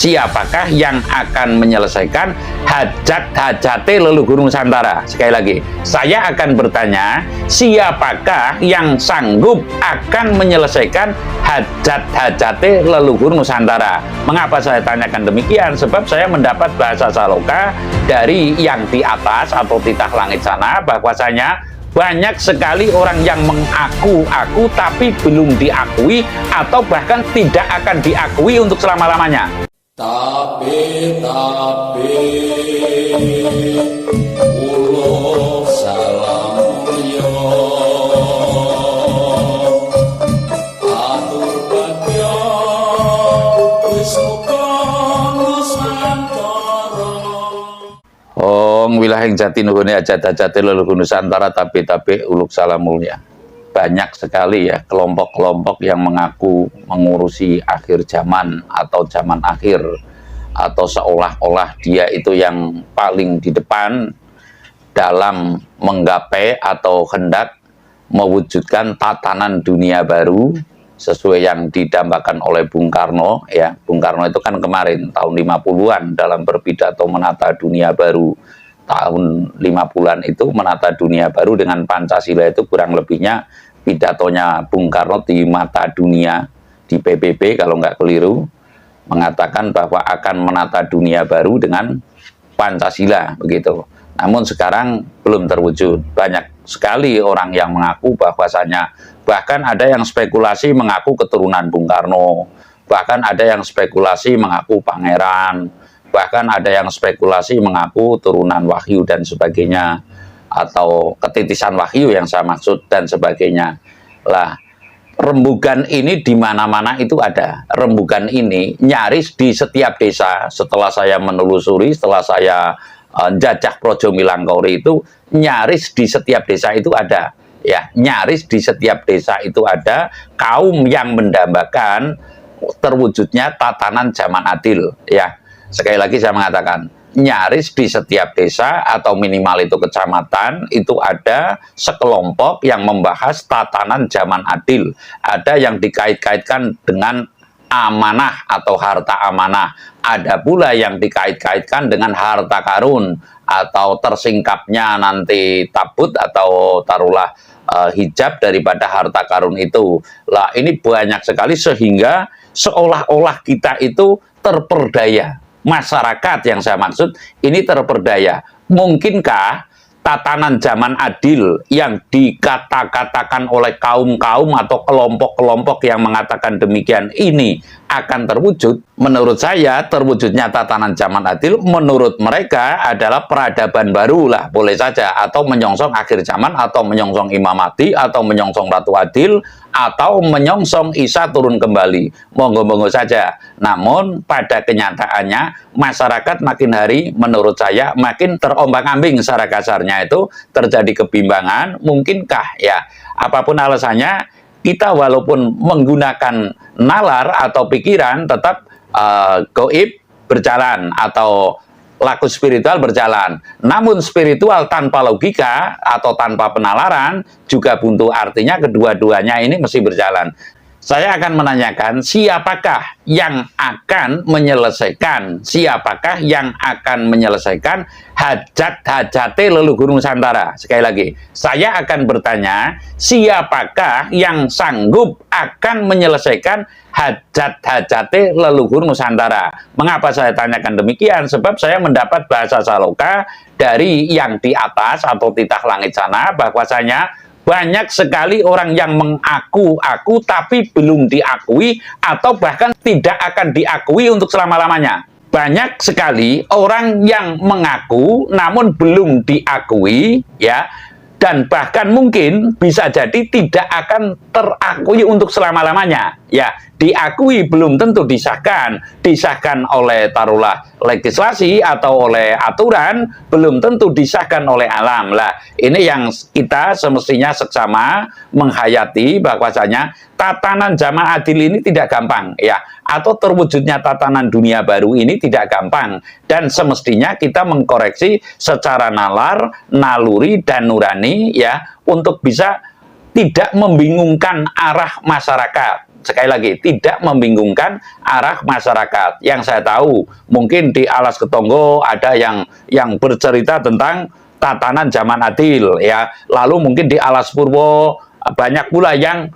siapakah yang akan menyelesaikan hajat-hajate leluhur Nusantara? Sekali lagi, saya akan bertanya, siapakah yang sanggup akan menyelesaikan hajat-hajate leluhur Nusantara? Mengapa saya tanyakan demikian? Sebab saya mendapat bahasa saloka dari yang di atas atau titah langit sana, bahwasanya banyak sekali orang yang mengaku-aku tapi belum diakui atau bahkan tidak akan diakui untuk selama-lamanya. Tapi ulo salamulyo atur bagyo wis muga Nusantara. Wilayah jati nuhune hajat-hajate leluhur Nusantara tapi uluk salamulya. Banyak sekali ya kelompok-kelompok yang mengaku mengurusi akhir zaman atau zaman akhir, atau seolah-olah dia itu yang paling di depan dalam menggapai atau hendak mewujudkan tatanan dunia baru sesuai yang didambakan oleh Bung Karno ya. Bung Karno itu kan kemarin tahun 50-an dalam berpidato menata dunia baru. Tahun 50-an itu menata dunia baru dengan Pancasila itu kurang lebihnya pidatonya Bung Karno di mata dunia di PBB kalau nggak keliru, mengatakan bahwa akan menata dunia baru dengan Pancasila begitu. Namun sekarang belum terwujud. Banyak sekali orang yang mengaku bahwasanya, bahkan ada yang spekulasi mengaku keturunan Bung Karno, bahkan ada yang spekulasi mengaku pangeran, bahkan ada yang spekulasi mengaku turunan Wahyu dan sebagainya, atau ketitisan Wahyu yang saya maksud dan sebagainya. Lah, rembugan ini di mana-mana itu ada. Rembugan ini nyaris di setiap desa. Setelah saya menelusuri, setelah saya jajah Projo Milangkori itu, nyaris di setiap desa itu ada. Ya, nyaris di setiap desa itu ada kaum yang mendambakan terwujudnya tatanan zaman adil. Ya, sekali lagi saya mengatakan, nyaris di setiap desa atau minimal itu kecamatan itu ada sekelompok yang membahas tatanan zaman adil. Ada yang dikait-kaitkan dengan amanah atau harta amanah. Ada pula yang dikait-kaitkan dengan harta karun atau tersingkapnya nanti tabut atau taruhlah hijab daripada harta karun itu. Lah, ini banyak sekali sehingga seolah-olah kita itu terperdaya. Masyarakat yang saya maksud ini terperdaya. Mungkinkah tatanan zaman adil yang dikata-katakan oleh kaum-kaum atau kelompok-kelompok yang mengatakan demikian ini akan terwujud? Menurut saya terwujudnya tatanan zaman adil menurut mereka adalah peradaban baru lah, boleh saja, atau menyongsong akhir zaman, atau menyongsong Imam Mahdi, atau menyongsong Ratu Adil, atau menyongsong Isa turun kembali. Monggo-monggo saja. Namun pada kenyataannya masyarakat makin hari menurut saya makin terombang-ambing secara kasarnya, itu terjadi kebimbangan. Mungkinkah ya, apapun alasannya, kita walaupun menggunakan nalar atau pikiran tetap goib berjalan atau laku spiritual berjalan. Namun spiritual tanpa logika atau tanpa penalaran juga buntu, artinya kedua-duanya ini mesti berjalan. Saya akan menanyakan siapakah yang akan menyelesaikan, hajat-hajate leluhur Nusantara. Sekali lagi, saya akan bertanya, siapakah yang sanggup akan menyelesaikan hajat-hajate leluhur Nusantara? Mengapa saya tanyakan demikian? Sebab saya mendapat bahasa saloka dari yang di atas atau titah langit sana, bahwasanya banyak sekali orang yang mengaku-aku tapi belum diakui atau bahkan tidak akan diakui untuk selama-lamanya. Banyak sekali orang yang mengaku namun belum diakui ya, dan bahkan mungkin bisa jadi tidak akan terakui untuk selama-lamanya. Ya, diakui belum tentu disahkan oleh taruhlah legislasi atau oleh aturan, belum tentu disahkan oleh alam. Lah, ini yang kita semestinya seksama menghayati bahwasanya tatanan zaman adil ini tidak gampang ya, atau terwujudnya tatanan dunia baru ini tidak gampang, dan semestinya kita mengkoreksi secara nalar, naluri dan nurani ya, untuk bisa tidak membingungkan arah masyarakat. sekali lagi tidak membingungkan arah masyarakat. Yang saya tahu mungkin di Alas Ketonggo ada yang bercerita tentang tatanan zaman adil ya. Lalu mungkin di Alas Purwo banyak pula yang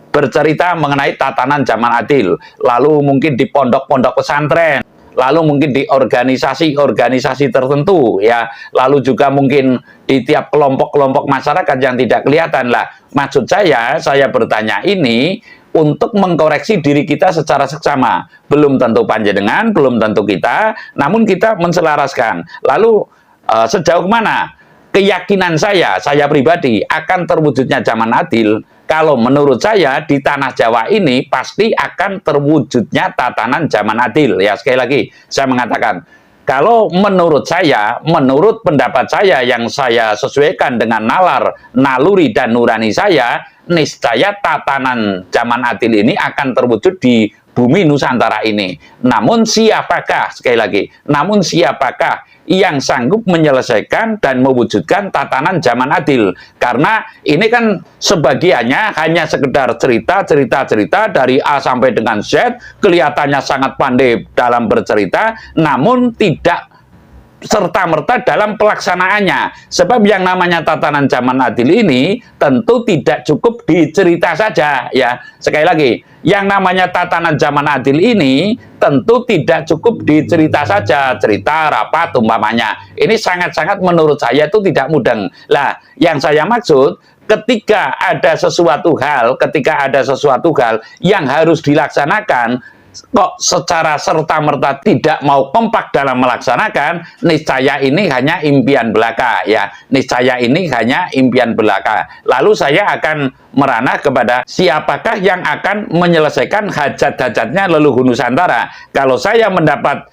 bercerita mengenai tatanan zaman adil. Lalu mungkin di pondok-pondok pesantren, lalu mungkin di organisasi-organisasi tertentu ya, lalu juga mungkin di tiap kelompok-kelompok masyarakat yang tidak kelihatan lah. Maksud saya bertanya ini untuk mengkoreksi diri kita secara seksama. Belum tentu panjenengan, belum tentu kita, namun kita menselaraskan. Lalu sejauh mana keyakinan saya pribadi akan terwujudnya zaman adil? Kalau menurut saya di tanah Jawa ini pasti akan terwujudnya tatanan zaman adil. Ya sekali lagi saya mengatakan, kalau menurut saya, menurut pendapat saya yang saya sesuaikan dengan nalar, naluri dan nurani saya, niscaya tatanan zaman adil ini akan terwujud di bumi Nusantara ini. Namun siapakah, sekali lagi, namun siapakah yang sanggup menyelesaikan dan mewujudkan tatanan zaman adil? Karena ini kan sebagiannya hanya sekedar cerita dari A sampai dengan Z, kelihatannya sangat pandai dalam bercerita, namun tidak serta-merta dalam pelaksanaannya. Sebab yang namanya tatanan zaman adil ini tentu tidak cukup dicerita saja ya. Sekali lagi, yang namanya tatanan zaman adil ini tentu tidak cukup dicerita saja, cerita rapat umpamanya. Ini sangat-sangat menurut saya itu tidak mudeng. Lah, yang saya maksud ketika ada sesuatu hal yang harus dilaksanakan, kok secara serta-merta tidak mau kompak dalam melaksanakan, niscaya ini hanya impian belaka ya, niscaya ini hanya impian belaka. Lalu saya akan merana kepada siapakah yang akan menyelesaikan hajat-hajatnya leluhur Nusantara. Kalau saya mendapat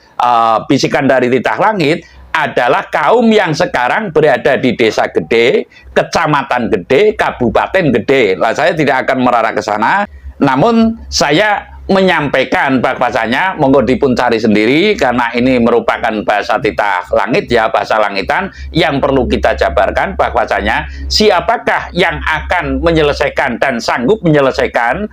bisikan dari titah langit, adalah kaum yang sekarang berada di desa gede, kecamatan gede, kabupaten gede. Lah saya tidak akan merara ke sana, namun saya menyampaikan bahwasanya monggo dipun cari sendiri, karena ini merupakan bahasa titah langit ya, bahasa langitan yang perlu kita jabarkan bahwasanya siapakah yang akan menyelesaikan dan sanggup menyelesaikan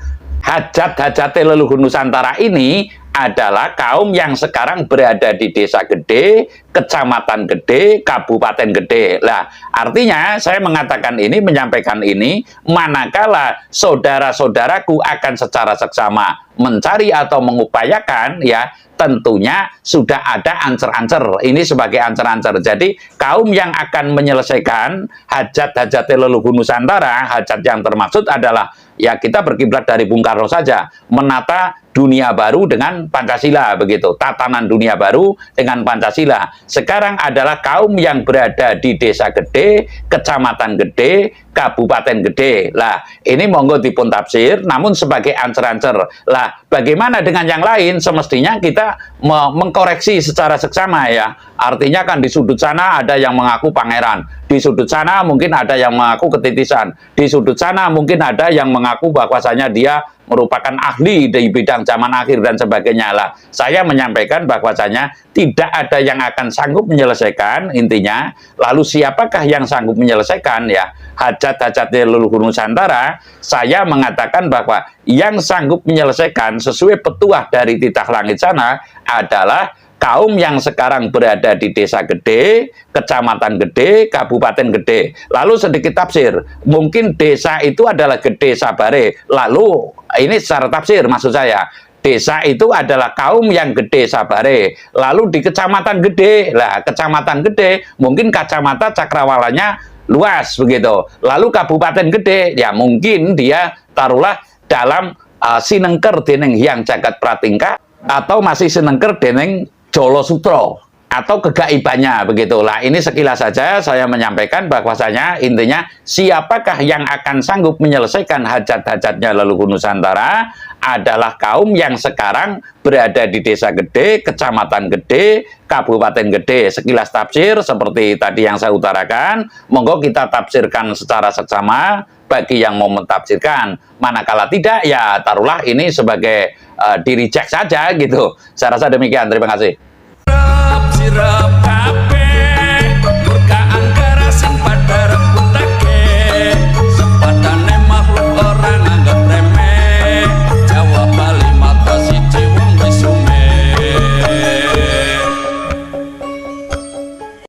hajat-hajat leluhur Nusantara ini adalah kaum yang sekarang berada di desa gede, kecamatan gede, kabupaten gede. Lah, artinya saya mengatakan ini, menyampaikan ini, manakala saudara-saudaraku akan secara seksama mencari atau mengupayakan ya, tentunya sudah ada ancer-ancer. Ini sebagai ancer-ancer. Jadi, kaum yang akan menyelesaikan hajat-hajat leluhur Nusantara, hajat yang termaksud adalah ya kita berkiblat dari Bung Karno saja, menata dunia baru dengan Pancasila, begitu, tatanan dunia baru dengan Pancasila. Sekarang adalah kaum yang berada di desa gede, kecamatan gede, kabupaten gede. Lah, ini monggo dipun tafsir, namun sebagai ancer-ancer. Lah, bagaimana dengan yang lain? Semestinya kita mengkoreksi secara seksama ya. Artinya kan di sudut sana ada yang mengaku pangeran, di sudut sana mungkin ada yang mengaku ketitisan, di sudut sana mungkin ada yang mengaku bahwasanya dia merupakan ahli di bidang zaman akhir dan sebagainya. Lah, saya menyampaikan bahwasanya tidak ada yang akan sanggup menyelesaikan intinya. Lalu siapakah yang sanggup menyelesaikan ya hajat-hajat leluhur Nusantara? Saya mengatakan bahwa yang sanggup menyelesaikan sesuai petuah dari titah langit sana adalah kaum yang sekarang berada di desa gede, kecamatan gede, kabupaten gede. Lalu sedikit tafsir, mungkin desa itu adalah Gede Sabare. Lalu ini secara tafsir maksud saya, desa itu adalah kaum yang gede Sabare. Lalu di kecamatan gede, lah kecamatan gede mungkin kacamata cakrawalanya luas begitu. Lalu kabupaten gede, ya mungkin dia taruhlah dalam sinengker deneng Hyang Jagat Pratingkah, atau masih sinengker deneng Jolo Sutro atau kegaibannya begitulah. Ini sekilas saja saya menyampaikan bahwasanya intinya siapakah yang akan sanggup menyelesaikan hajat-hajatnya leluhur Nusantara adalah kaum yang sekarang berada di desa gede, kecamatan gede, kabupaten gede. Sekilas tafsir seperti tadi yang saya utarakan, monggo kita tafsirkan secara seksama bagi yang mau mentafsirkan. Manakala tidak ya taruhlah ini sebagai di reject saja gitu. Saya rasa demikian. Terima kasih. Sirap